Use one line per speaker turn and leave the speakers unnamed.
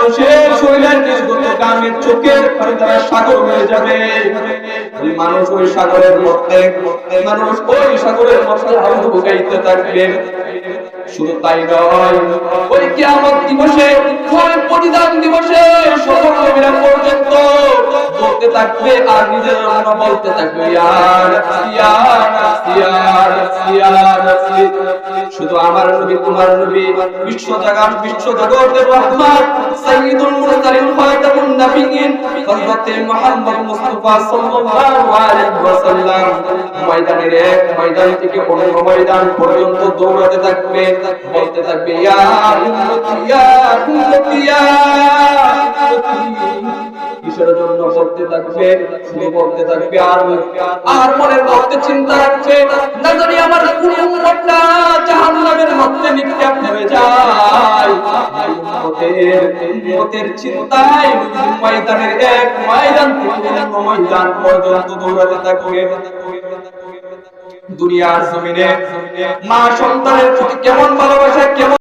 মানুষের শরীরের নির্গত গামের চোখের পানি দ্বারা সাগর হয়ে যাবে। মানুষ ওই সাগরের মধ্যে হাবুডুবু বুঝাইতে থাকবে। শুধু তাই নয়, ওই কিয়ামত দিবসে, ওই প্রতিদান দিবসে সকল নবীরা পর্যন্ত বলতে থাকবে আর নিজের জন্য বলতে থাকবে, শুধু আমার নবী, তোমার নবী, বিশ্ব জগতের রহমান, সাইয়্যিদুল মুরসালিন, খাতামুন নবিয়্যিন হযরত মুহাম্মদ মুস্তাফা সাল্লাল্লাহু আলাইহি ওয়াসাল্লাম ময়দানের এক ময়দান থেকে অন্য ময়দান পর্যন্ত দৌড়াতে থাকবে, বলতে থাকবে, ইয়া উম্মতি ইয়া উম্মতি ইয়া কিসের জন্য বলতে থাকবে? শুধু বলতে থাকবে আর মনের মধ্যে চিন্তা রাখছে, না জানি আমার কোন উম্মতটা জাহান্নামের মধ্যে নিক্ষেপ হয়ে যায়। উম্মতের চিন্তায় ময়দানের এক ময়দান থেকে অন্য ময়দান পর্যন্ত দৌড়াতে থাকবে। দুনিয়ার জমিনে মা সন্তানের প্রতি কেমন ভালোবাসা, কেমন